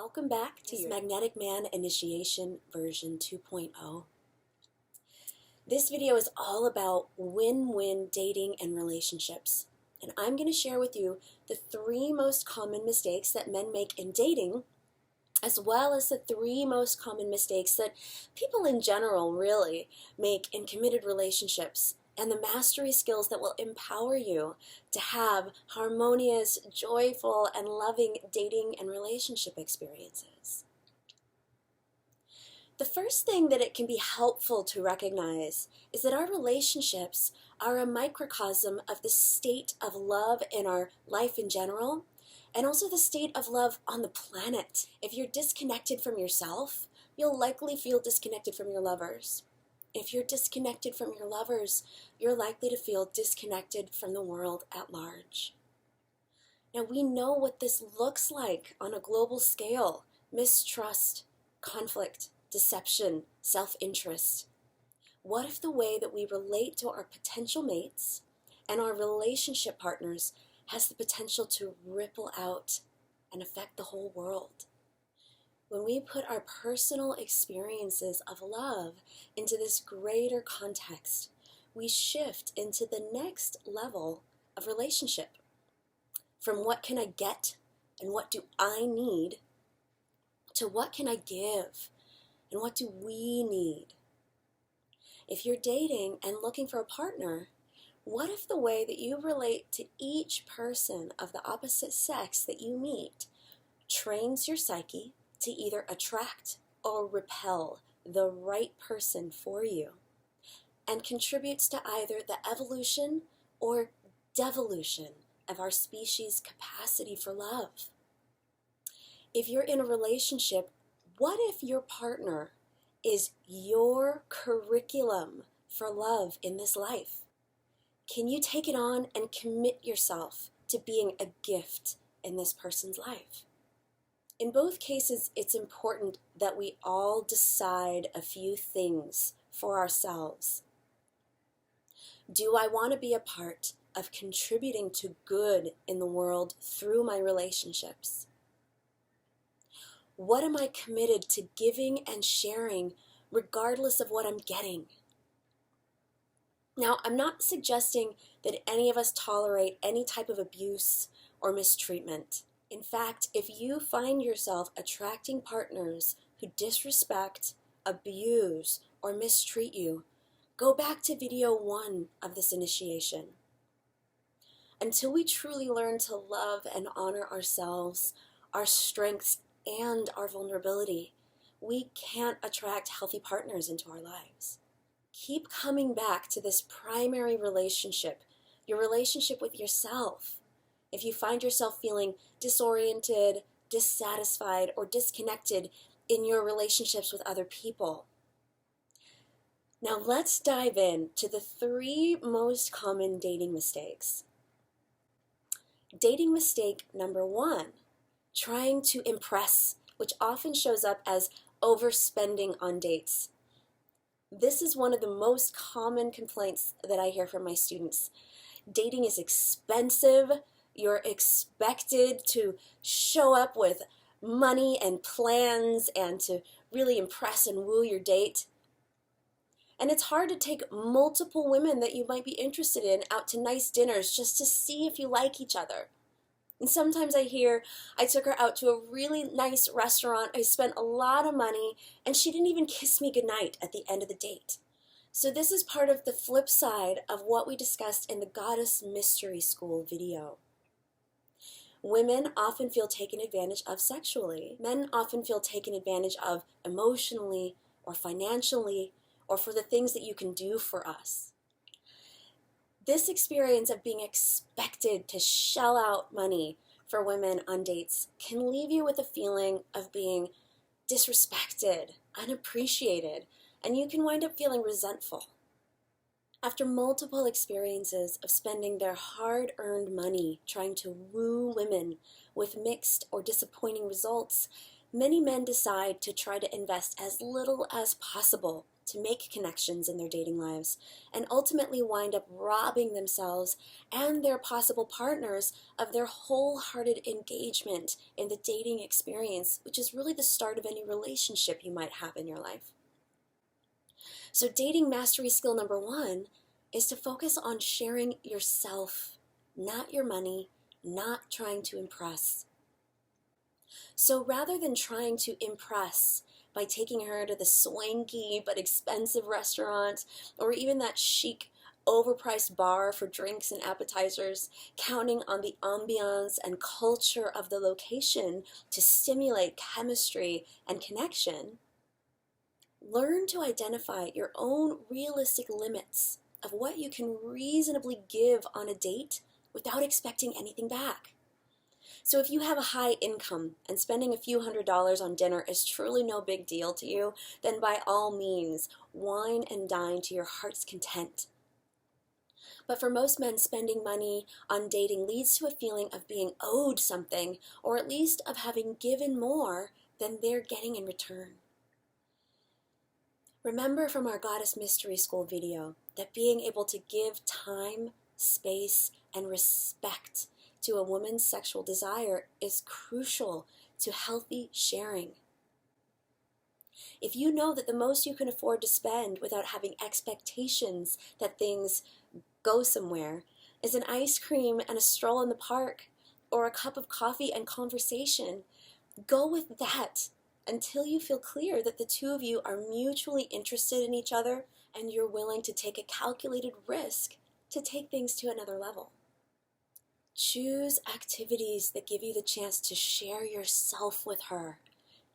Welcome back to your Magnetic Man Initiation version 2.0. This video is all about win-win dating and relationships. And I'm going to share with you the 3 most common mistakes that men make in dating, as well as the 3 most common mistakes that people in general really make in committed relationships, and the mastery skills that will empower you to have harmonious, joyful, and loving dating and relationship experiences. The first thing that it can be helpful to recognize is that our relationships are a microcosm of the state of love in our life in general, and also the state of love on the planet. If you're disconnected from yourself, you'll likely feel disconnected from your lovers. If you're disconnected from your lovers, you're likely to feel disconnected from the world at large. Now, we know what this looks like on a global scale: mistrust, conflict, deception, self-interest. What if the way that we relate to our potential mates and our relationship partners has the potential to ripple out and affect the whole world? When we put our personal experiences of love into this greater context, we shift into the next level of relationship. From what can I get and what do I need, to what can I give and what do we need? If you're dating and looking for a partner, what if the way that you relate to each person of the opposite sex that you meet trains your psyche to either attract or repel the right person for you, and contributes to either the evolution or devolution of our species' capacity for love? If you're in a relationship, what if your partner is your curriculum for love in this life? Can you take it on and commit yourself to being a gift in this person's life? In both cases, it's important that we all decide a few things for ourselves. Do I want to be a part of contributing to good in the world through my relationships? What am I committed to giving and sharing regardless of what I'm getting? Now, I'm not suggesting that any of us tolerate any type of abuse or mistreatment. In fact, if you find yourself attracting partners who disrespect, abuse, or mistreat you, go back to video 1 of this initiation. Until we truly learn to love and honor ourselves, our strengths, and our vulnerability, we can't attract healthy partners into our lives. Keep coming back to this primary relationship, your relationship with yourself. If you find yourself feeling disoriented, dissatisfied, or disconnected in your relationships with other people. Now let's dive in to the 3 most common dating mistakes. Dating mistake number 1, trying to impress, which often shows up as overspending on dates. This is one of the most common complaints that I hear from my students. Dating is expensive. You're expected to show up with money and plans and to really impress and woo your date. And it's hard to take multiple women that you might be interested in out to nice dinners just to see if you like each other. And sometimes I hear, I took her out to a really nice restaurant, I spent a lot of money, and she didn't even kiss me goodnight at the end of the date. So this is part of the flip side of what we discussed in the Goddess Mystery School video. Women often feel taken advantage of sexually. Men often feel taken advantage of emotionally or financially or for the things that you can do for us. This experience of being expected to shell out money for women on dates can leave you with a feeling of being disrespected, unappreciated, and you can wind up feeling resentful. After multiple experiences of spending their hard-earned money trying to woo women with mixed or disappointing results, many men decide to try to invest as little as possible to make connections in their dating lives, and ultimately wind up robbing themselves and their possible partners of their wholehearted engagement in the dating experience, which is really the start of any relationship you might have in your life. So dating mastery skill number 1 is to focus on sharing yourself, not your money, not trying to impress. So rather than trying to impress by taking her to the swanky but expensive restaurant, or even that chic, overpriced bar for drinks and appetizers, counting on the ambiance and culture of the location to stimulate chemistry and connection, learn to identify your own realistic limits of what you can reasonably give on a date without expecting anything back. So if you have a high income and spending a few $100s on dinner is truly no big deal to you, then by all means, wine and dine to your heart's content. But for most men, spending money on dating leads to a feeling of being owed something, or at least of having given more than they're getting in return. Remember from our Goddess Mystery School video that being able to give time, space, and respect to a woman's sexual desire is crucial to healthy sharing. If you know that the most you can afford to spend without having expectations that things go somewhere is an ice cream and a stroll in the park, or a cup of coffee and conversation, go with that until you feel clear that the two of you are mutually interested in each other and you're willing to take a calculated risk to take things to another level. Choose activities that give you the chance to share yourself with her.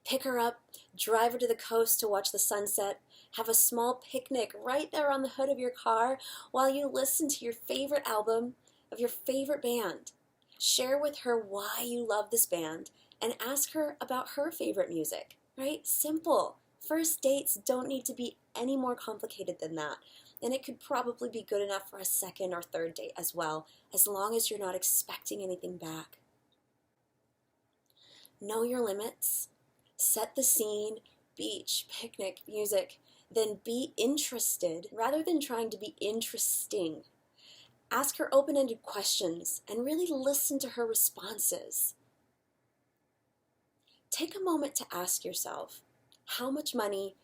Pick her up, drive her to the coast to watch the sunset, have a small picnic right there on the hood of your car while you listen to your favorite album of your favorite band. Share with her why you love this band and ask her about her favorite music, right? Simple. First dates don't need to be any more complicated than that. And it could probably be good enough for a second or third date as well, as long as you're not expecting anything back. Know your limits. Set the scene, beach, picnic, music. Then be interested rather than trying to be interesting. Ask her open-ended questions and really listen to her responses. Take a moment to ask yourself, how much money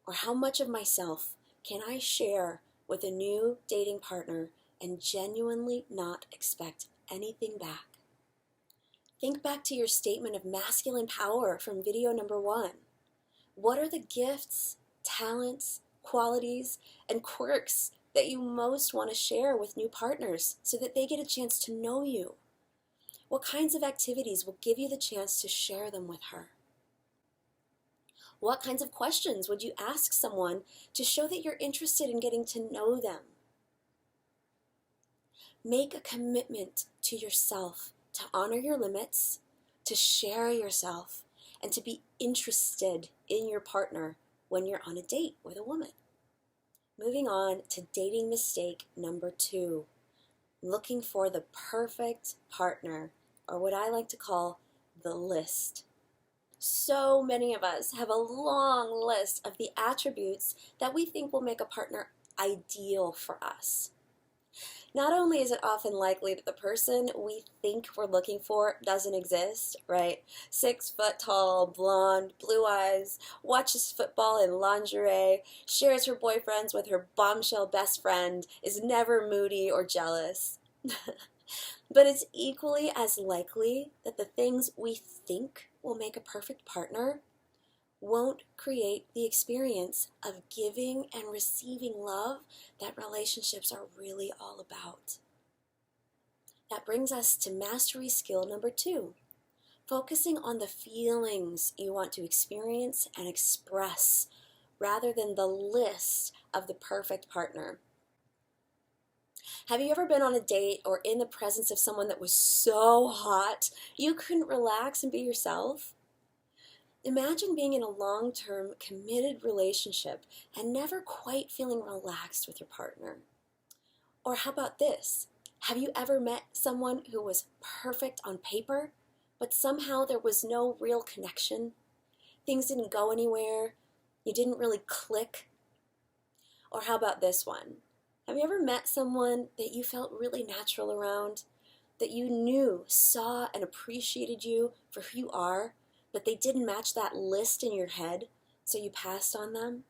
or how much of myself can I share with a new dating partner and genuinely not expect anything back? Think back to your statement of masculine power from video number 1. What are the gifts, talents, qualities, and quirks that you most want to share with new partners so that they get a chance to know you? What kinds of activities will give you the chance to share them with her? What kinds of questions would you ask someone to show that you're interested in getting to know them? Make a commitment to yourself to honor your limits, to share yourself, and to be interested in your partner when you're on a date with a woman. Moving on to dating mistake number 2, looking for the perfect partner, or what I like to call the list. So many of us have a long list of the attributes that we think will make a partner ideal for us. Not only is it often likely that the person we think we're looking for doesn't exist, right? 6 foot tall, blonde, blue eyes, watches football in lingerie, shares her boyfriends with her bombshell best friend, is never moody or jealous. But it's equally as likely that the things we think will make a perfect partner won't create the experience of giving and receiving love that relationships are really all about. That brings us to mastery skill number 2, focusing on the feelings you want to experience and express rather than the list of the perfect partner. Have you ever been on a date or in the presence of someone that was so hot you couldn't relax and be yourself? Imagine being in a long-term, committed relationship and never quite feeling relaxed with your partner. Or how about this? Have you ever met someone who was perfect on paper, but somehow there was no real connection? Things didn't go anywhere. You didn't really click. Or how about this one? Have you ever met someone that you felt really natural around, that you knew, saw, and appreciated you for who you are, but they didn't match that list in your head, so you passed on them?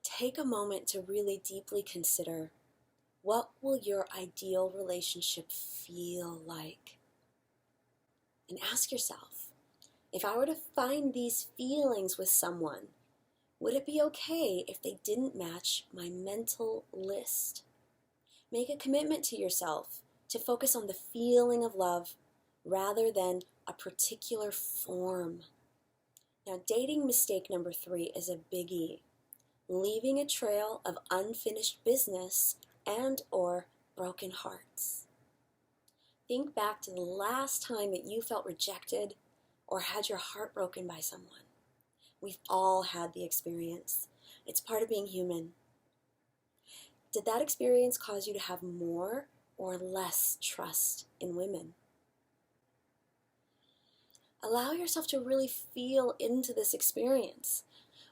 Take a moment to really deeply consider, what will your ideal relationship feel like? And ask yourself, if I were to find these feelings with someone, would it be okay if they didn't match my mental list? Make a commitment to yourself to focus on the feeling of love rather than a particular form. Now, dating mistake number 3 is a biggie. Leaving a trail of unfinished business and/or broken hearts. Think back to the last time that you felt rejected or had your heart broken by someone. We've all had the experience. It's part of being human. Did that experience cause you to have more or less trust in women? Allow yourself to really feel into this experience.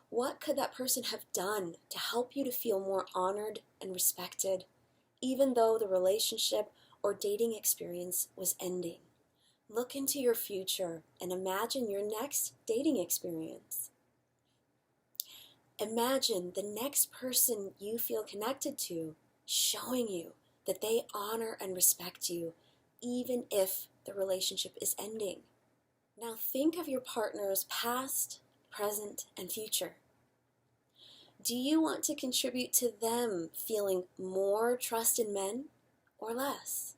What could that person have done to help you to feel more honored and respected, even though the relationship or dating experience was ending? Look into your future and imagine your next dating experience. Imagine the next person you feel connected to showing you that they honor and respect you, even if the relationship is ending. Now think of your partner's past, present, and future. Do you want to contribute to them feeling more trust in men or less?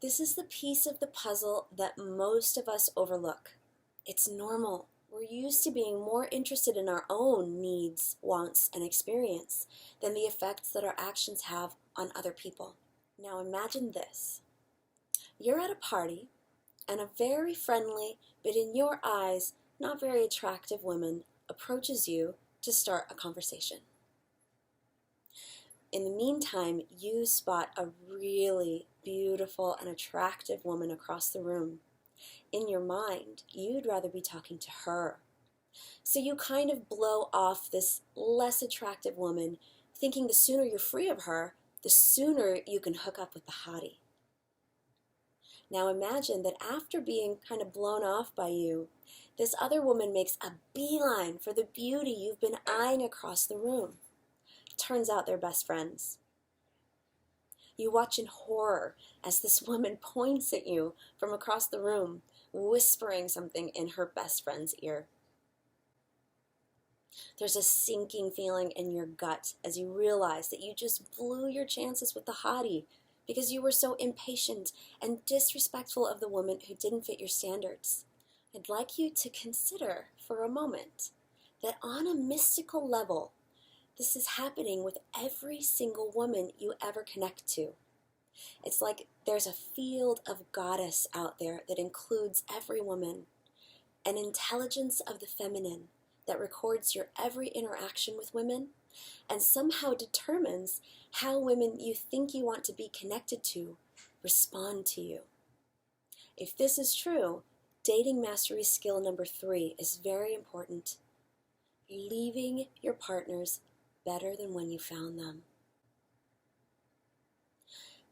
This is the piece of the puzzle that most of us overlook. It's normal. We're used to being more interested in our own needs, wants, and experience than the effects that our actions have on other people. Now imagine this. You're at a party, and a very friendly, but in your eyes, not very attractive woman approaches you to start a conversation. In the meantime, you spot a really beautiful and attractive woman across the room. In your mind, you'd rather be talking to her. So you kind of blow off this less attractive woman, thinking the sooner you're free of her, the sooner you can hook up with the hottie. Now imagine that after being kind of blown off by you, this other woman makes a beeline for the beauty you've been eyeing across the room. Turns out they're best friends. You watch in horror as this woman points at you from across the room, whispering something in her best friend's ear. There's a sinking feeling in your gut as you realize that you just blew your chances with the hottie because you were so impatient and disrespectful of the woman who didn't fit your standards. I'd like you to consider for a moment that on a mystical level, this is happening with every single woman you ever connect to. It's like there's a field of goddess out there that includes every woman, an intelligence of the feminine that records your every interaction with women and somehow determines how women you think you want to be connected to respond to you. If this is true, dating mastery skill number 3 is very important. Leaving your partners better than when you found them.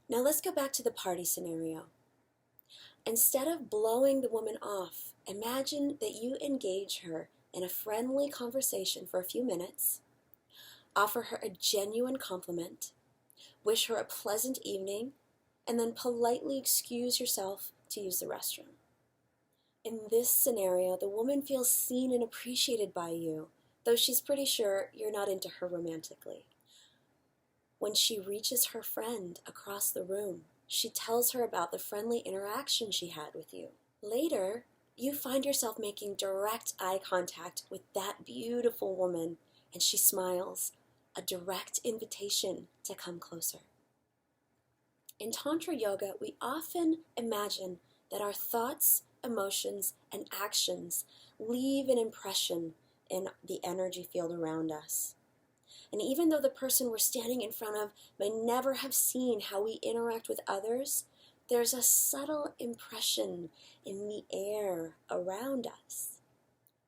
Now let's go back to the party scenario. Instead of blowing the woman off, imagine that you engage her in a friendly conversation for a few minutes, offer her a genuine compliment, wish her a pleasant evening, and then politely excuse yourself to use the restroom. In this scenario, the woman feels seen and appreciated by you, though she's pretty sure you're not into her romantically. When she reaches her friend across the room, she tells her about the friendly interaction she had with you. Later, you find yourself making direct eye contact with that beautiful woman, and she smiles, a direct invitation to come closer. In Tantra Yoga, we often imagine that our thoughts, emotions, and actions leave an impression in the energy field around us. And even though the person we're standing in front of may never have seen how we interact with others, there's a subtle impression in the air around us.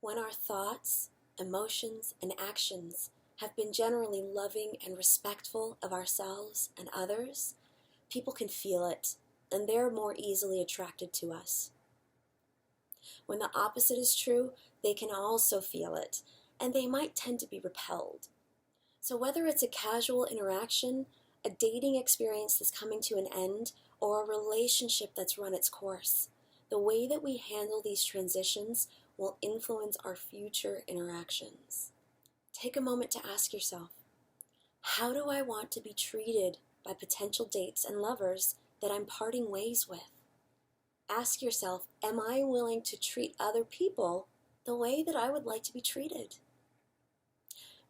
When our thoughts, emotions, and actions have been generally loving and respectful of ourselves and others, people can feel it, and they're more easily attracted to us. When the opposite is true, they can also feel it, and they might tend to be repelled. So whether it's a casual interaction, a dating experience that's coming to an end, or a relationship that's run its course, the way that we handle these transitions will influence our future interactions. Take a moment to ask yourself, how do I want to be treated by potential dates and lovers that I'm parting ways with? Ask yourself, am I willing to treat other people the way that I would like to be treated?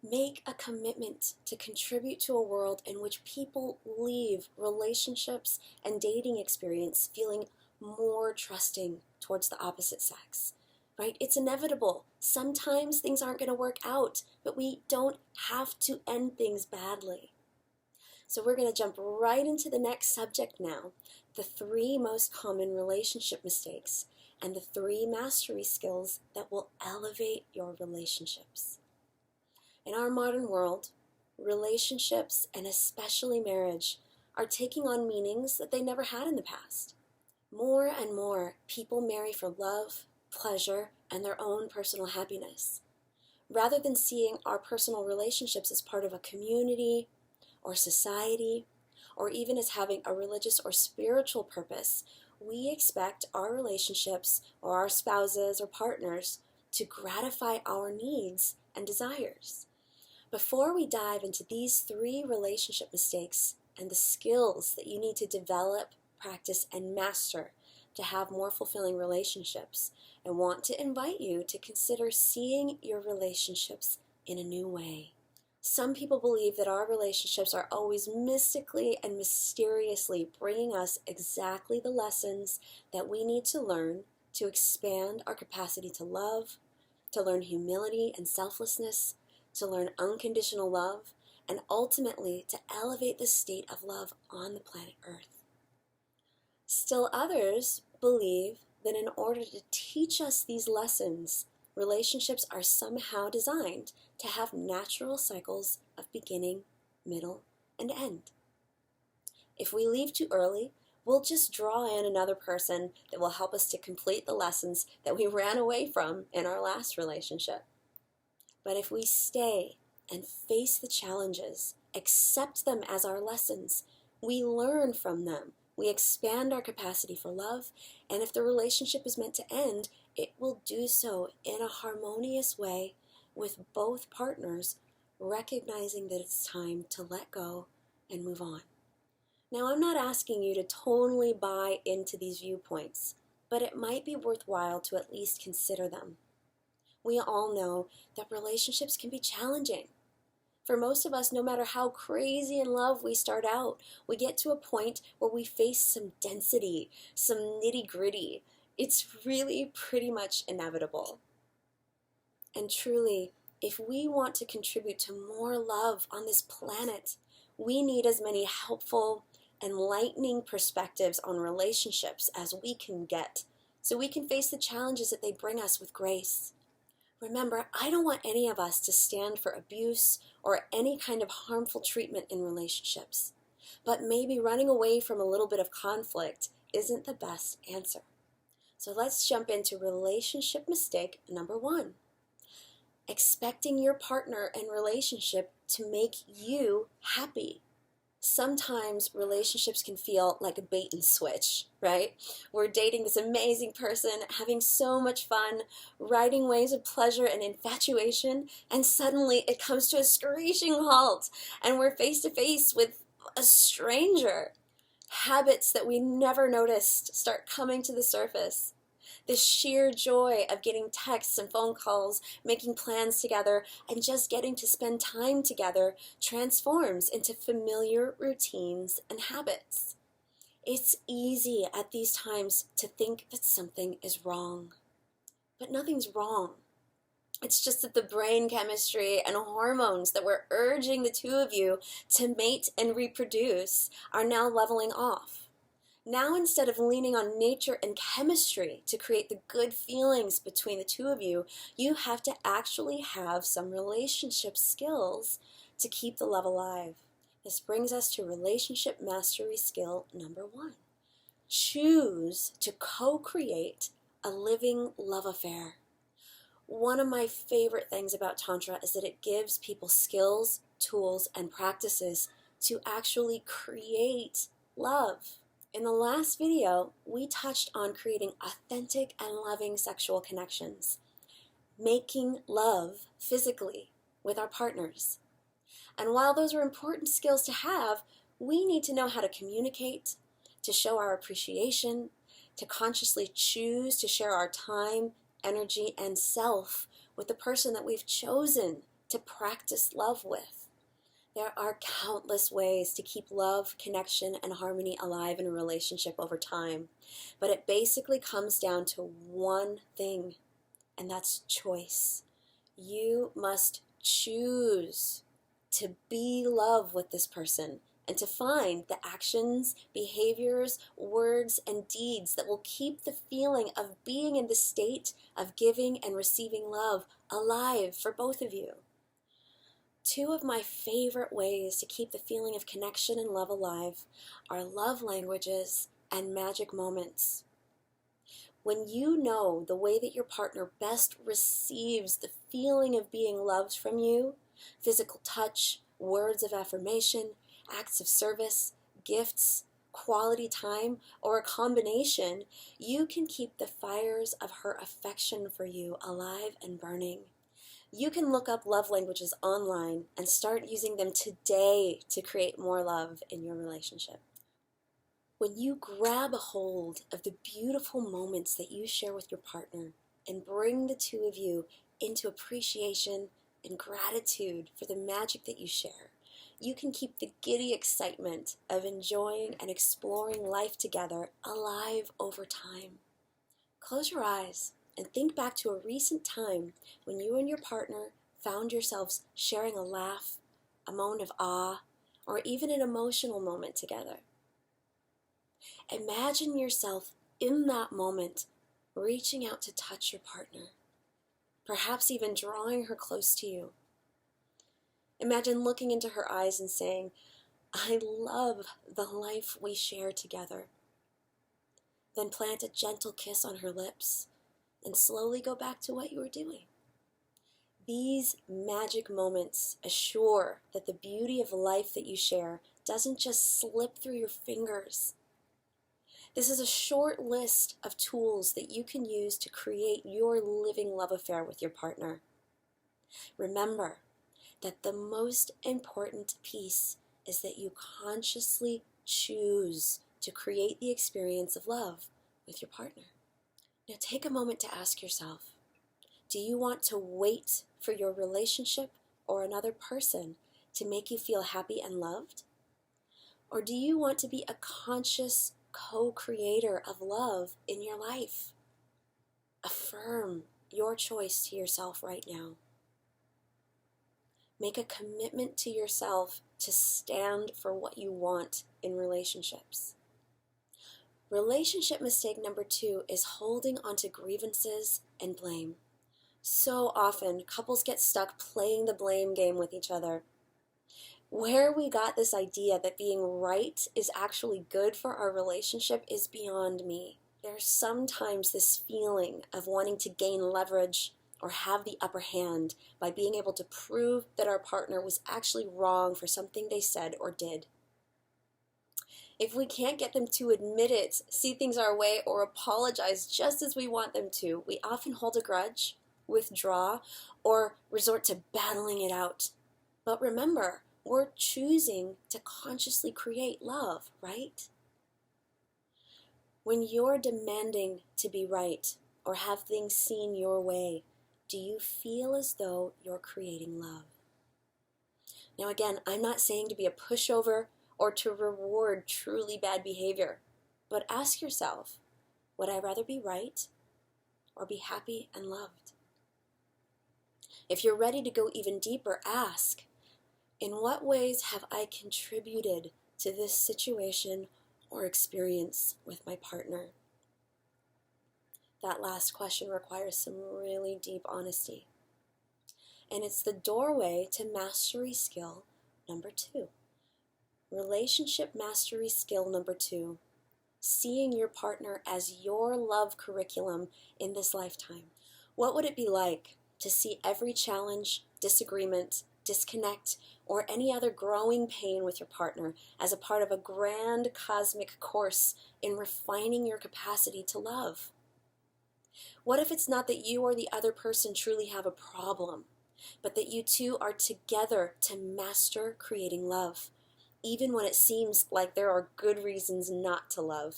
Make a commitment to contribute to a world in which people leave relationships and dating experience feeling more trusting towards the opposite sex, right? It's inevitable. Sometimes things aren't going to work out, but we don't have to end things badly. So we're going to jump right into the next subject now, the 3 most common relationship mistakes and the 3 mastery skills that will elevate your relationships. In our modern world, relationships, and especially marriage, are taking on meanings that they never had in the past. More and more, people marry for love, pleasure, and their own personal happiness. Rather than seeing our personal relationships as part of a community or society, or even as having a religious or spiritual purpose, we expect our relationships or our spouses or partners to gratify our needs and desires. Before we dive into these 3 relationship mistakes and the skills that you need to develop, practice, and master to have more fulfilling relationships, I want to invite you to consider seeing your relationships in a new way. Some people believe that our relationships are always mystically and mysteriously bringing us exactly the lessons that we need to learn to expand our capacity to love, to learn humility and selflessness, to learn unconditional love, and ultimately to elevate the state of love on the planet Earth. Still others believe that in order to teach us these lessons, relationships are somehow designed to have natural cycles of beginning, middle, and end. If we leave too early, we'll just draw in another person that will help us to complete the lessons that we ran away from in our last relationship. But if we stay and face the challenges, accept them as our lessons, we learn from them, we expand our capacity for love, and if the relationship is meant to end, it will do so in a harmonious way with both partners recognizing that it's time to let go and move on. Now, I'm not asking you to totally buy into these viewpoints, but it might be worthwhile to at least consider them. We all know that relationships can be challenging. For most of us, no matter how crazy in love we start out, we get to a point where we face some density, some nitty-gritty. It's really pretty much inevitable. And truly, if we want to contribute to more love on this planet, we need as many helpful, enlightening perspectives on relationships as we can get, so we can face the challenges that they bring us with grace. Remember, I don't want any of us to stand for abuse or any kind of harmful treatment in relationships. But maybe running away from a little bit of conflict isn't the best answer. So let's jump into relationship mistake number 1. Expecting your partner and relationship to make you happy. Sometimes relationships can feel like a bait and switch, right? We're dating this amazing person, having so much fun, riding waves of pleasure and infatuation, and suddenly it comes to a screeching halt, and we're face to face with a stranger. Habits that we never noticed start coming to the surface. The sheer joy of getting texts and phone calls, making plans together, and just getting to spend time together transforms into familiar routines and habits. It's easy at these times to think that something is wrong. But nothing's wrong. It's just that the brain chemistry and hormones that were urging the two of you to mate and reproduce are now leveling off. Now, instead of leaning on nature and chemistry to create the good feelings between the two of you, you have to actually have some relationship skills to keep the love alive. This brings us to relationship mastery skill number 1. Choose to co-create a living love affair. One of my favorite things about Tantra is that it gives people skills, tools, and practices to actually create love. In the last video, we touched on creating authentic and loving sexual connections, making love physically with our partners. And while those are important skills to have, we need to know how to communicate, to show our appreciation, to consciously choose to share our time, energy, and self with the person that we've chosen to practice love with. There are countless ways to keep love, connection, and harmony alive in a relationship over time, but it basically comes down to one thing, and that's choice. You must choose to be love with this person and to find the actions, behaviors, words, and deeds that will keep the feeling of being in the state of giving and receiving love alive for both of you. Two of my favorite ways to keep the feeling of connection and love alive are love languages and magic moments. When you know the way that your partner best receives the feeling of being loved from you, physical touch, words of affirmation, acts of service, gifts, quality time, or a combination, you can keep the fires of her affection for you alive and burning. You can look up love languages online and start using them today to create more love in your relationship. When you grab a hold of the beautiful moments that you share with your partner and bring the two of you into appreciation and gratitude for the magic that you share, you can keep the giddy excitement of enjoying and exploring life together alive over time. Close your eyes and think back to a recent time when you and your partner found yourselves sharing a laugh, a moment of awe, or even an emotional moment together. Imagine yourself in that moment reaching out to touch your partner, perhaps even drawing her close to you. Imagine looking into her eyes and saying, "I love the life we share together." Then plant a gentle kiss on her lips and slowly go back to what you were doing. These magic moments assure that the beauty of life that you share doesn't just slip through your fingers. This is a short list of tools that you can use to create your living love affair with your partner. Remember that the most important piece is that you consciously choose to create the experience of love with your partner. Now take a moment to ask yourself, do you want to wait for your relationship or another person to make you feel happy and loved? Or do you want to be a conscious co-creator of love in your life? Affirm your choice to yourself right now. Make a commitment to yourself to stand for what you want in relationships. Relationship mistake number 2 is holding onto grievances and blame. So often, couples get stuck playing the blame game with each other. Where we got this idea that being right is actually good for our relationship is beyond me. There's sometimes this feeling of wanting to gain leverage or have the upper hand by being able to prove that our partner was actually wrong for something they said or did. If we can't get them to admit it, see things our way, or apologize just as we want them to, we often hold a grudge, withdraw, or resort to battling it out. But remember, we're choosing to consciously create love, right? When you're demanding to be right or have things seen your way, do you feel as though you're creating love? Now again, I'm not saying to be a pushover or to reward truly bad behavior, but ask yourself, would I rather be right or be happy and loved? If you're ready to go even deeper, ask, in what ways have I contributed to this situation or experience with my partner? That last question requires some really deep honesty. And it's the doorway to mastery skill number 2. Relationship mastery skill number 2. Seeing your partner as your love curriculum in this lifetime. What would it be like to see every challenge, disagreement, disconnect, or any other growing pain with your partner as a part of a grand cosmic course in refining your capacity to love? What if it's not that you or the other person truly have a problem, but that you two are together to master creating love, even when it seems like there are good reasons not to love?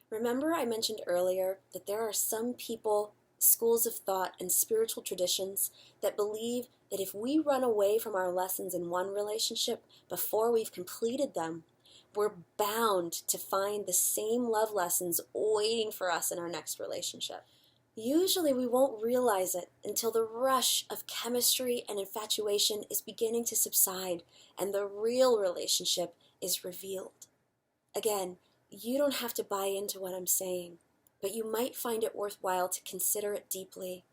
Remember I mentioned earlier that there are some people, schools of thought, and spiritual traditions that believe that if we run away from our lessons in one relationship before we've completed them, we're bound to find the same love lessons waiting for us in our next relationship. Usually we won't realize it until the rush of chemistry and infatuation is beginning to subside and the real relationship is revealed. Again, you don't have to buy into what I'm saying, but you might find it worthwhile to consider it deeply.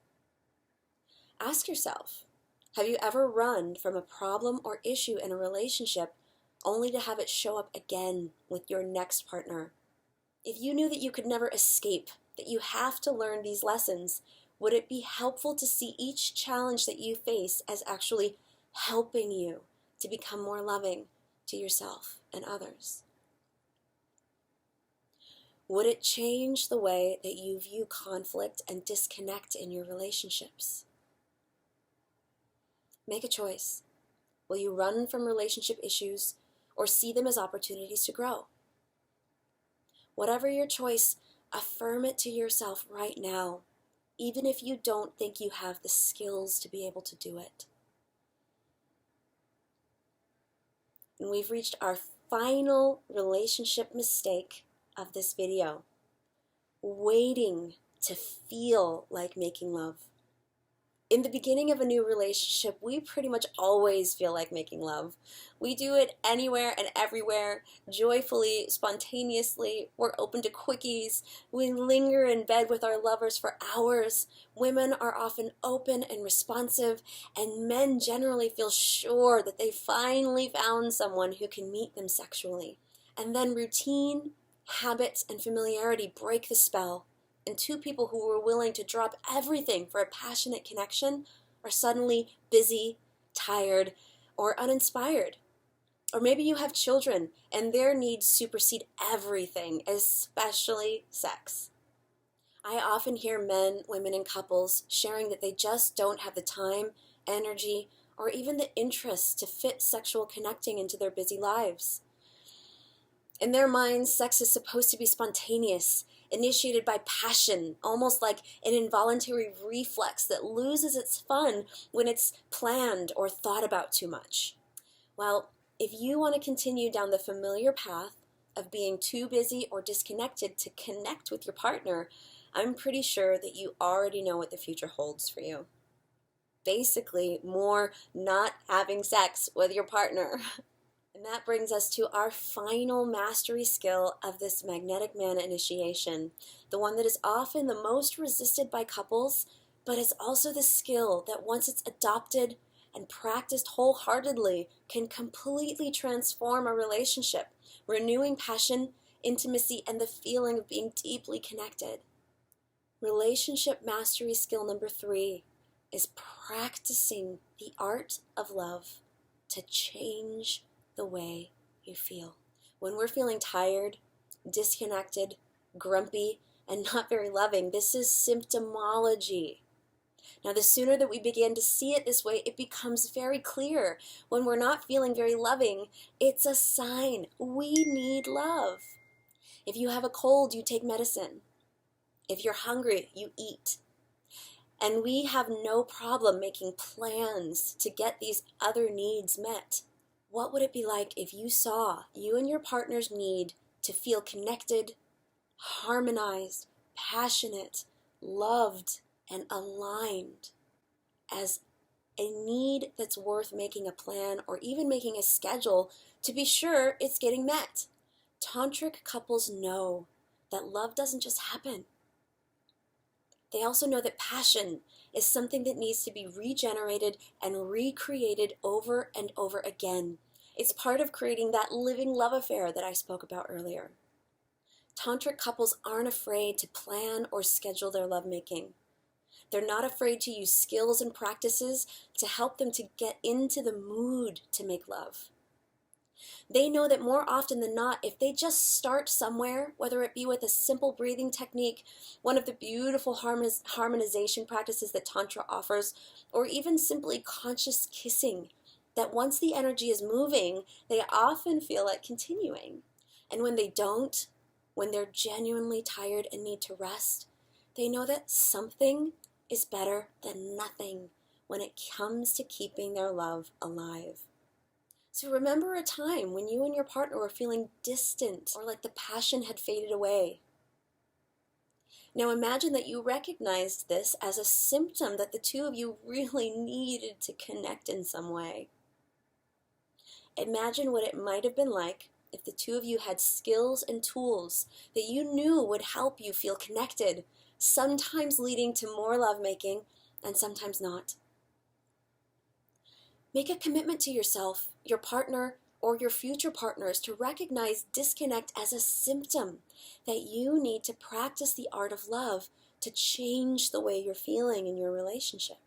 Ask yourself, have you ever run from a problem or issue in a relationship only to have it show up again with your next partner? If you knew that you could never escape, that you have to learn these lessons, would it be helpful to see each challenge that you face as actually helping you to become more loving to yourself and others? Would it change the way that you view conflict and disconnect in your relationships? Make a choice. Will you run from relationship issues or see them as opportunities to grow? Whatever your choice, affirm it to yourself right now, even if you don't think you have the skills to be able to do it. And we've reached our final relationship mistake of this video: waiting to feel like making love. In the beginning of a new relationship, we pretty much always feel like making love. We do it anywhere and everywhere, joyfully, spontaneously. We're open to quickies. We linger in bed with our lovers for hours. Women are often open and responsive, and men generally feel sure that they finally found someone who can meet them sexually. And then routine, habits, and familiarity break the spell. And two people who were willing to drop everything for a passionate connection are suddenly busy, tired, or uninspired. Or maybe you have children and their needs supersede everything, especially sex. I often hear men, women, and couples sharing that they just don't have the time, energy, or even the interest to fit sexual connecting into their busy lives. In their minds, sex is supposed to be spontaneous, initiated by passion, almost like an involuntary reflex that loses its fun when it's planned or thought about too much. Well, if you want to continue down the familiar path of being too busy or disconnected to connect with your partner, I'm pretty sure that you already know what the future holds for you. Basically, more not having sex with your partner. And that brings us to our final mastery skill of this magnetic man initiation, the one that is often the most resisted by couples, but it's also the skill that once it's adopted and practiced wholeheartedly can completely transform a relationship, renewing passion, intimacy, and the feeling of being deeply connected. Relationship mastery skill number 3 is practicing the art of love to change the way you feel. When we're feeling tired, disconnected, grumpy, and not very loving, this is symptomology. Now, the sooner that we begin to see it this way, it becomes very clear. When we're not feeling very loving, it's a sign we need love. If you have a cold, you take medicine. If you're hungry, you eat. And we have no problem making plans to get these other needs met. What would it be like if you saw you and your partner's need to feel connected, harmonized, passionate, loved, and aligned as a need that's worth making a plan or even making a schedule to be sure it's getting met? Tantric couples know that love doesn't just happen. They also know that passion is something that needs to be regenerated and recreated over and over again. It's part of creating that living love affair that I spoke about earlier. Tantric couples aren't afraid to plan or schedule their lovemaking. They're not afraid to use skills and practices to help them to get into the mood to make love. They know that more often than not, if they just start somewhere, whether it be with a simple breathing technique, one of the beautiful harmonization practices that Tantra offers, or even simply conscious kissing, that once the energy is moving, they often feel like continuing. And when they don't, when they're genuinely tired and need to rest, they know that something is better than nothing when it comes to keeping their love alive. So remember a time when you and your partner were feeling distant or like the passion had faded away. Now imagine that you recognized this as a symptom that the two of you really needed to connect in some way. Imagine what it might have been like if the two of you had skills and tools that you knew would help you feel connected, sometimes leading to more lovemaking and sometimes not. Make a commitment to yourself, your partner, or your future partners to recognize disconnect as a symptom that you need to practice the art of love to change the way you're feeling in your relationship.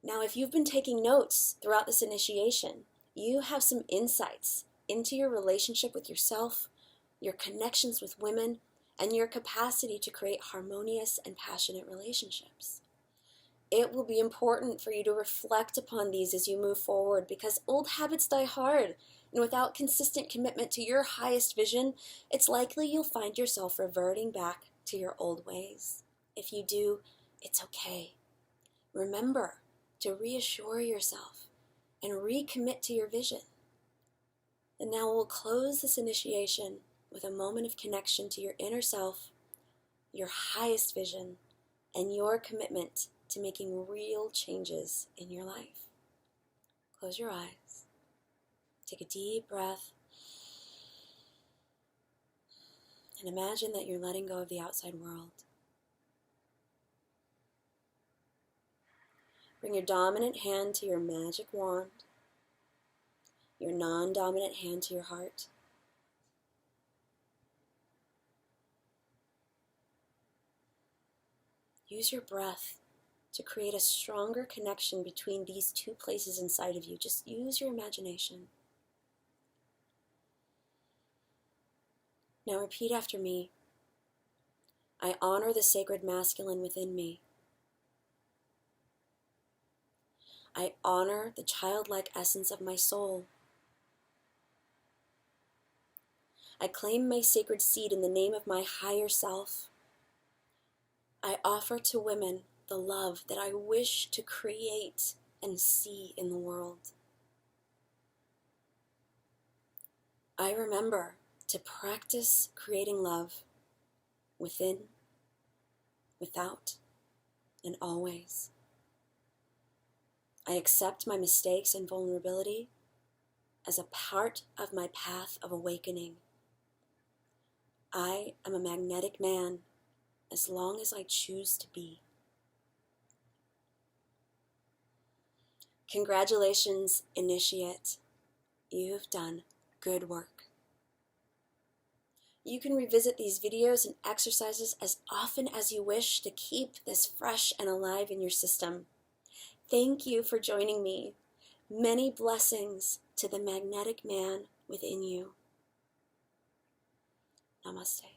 Now, if you've been taking notes throughout this initiation, you have some insights into your relationship with yourself, your connections with women, and your capacity to create harmonious and passionate relationships. It will be important for you to reflect upon these as you move forward because old habits die hard, and without consistent commitment to your highest vision, it's likely you'll find yourself reverting back to your old ways. If you do, it's okay. Remember to reassure yourself and recommit to your vision. And now we'll close this initiation with a moment of connection to your inner self, your highest vision, and your commitment to making real changes in your life. Close your eyes. Take a deep breath. And imagine that you're letting go of the outside world. Bring your dominant hand to your magic wand, your non-dominant hand to your heart. Use your breath to create a stronger connection between these two places inside of you. Just use your imagination. Now repeat after me. I honor the sacred masculine within me. I honor the childlike essence of my soul. I claim my sacred seed in the name of my higher self. I offer to women the love that I wish to create and see in the world. I remember to practice creating love within, without, and always. I accept my mistakes and vulnerability as a part of my path of awakening. I am a magnetic man as long as I choose to be. Congratulations, initiate. You've done good work. You can revisit these videos and exercises as often as you wish to keep this fresh and alive in your system. Thank you for joining me. Many blessings to the magnetic man within you. Namaste.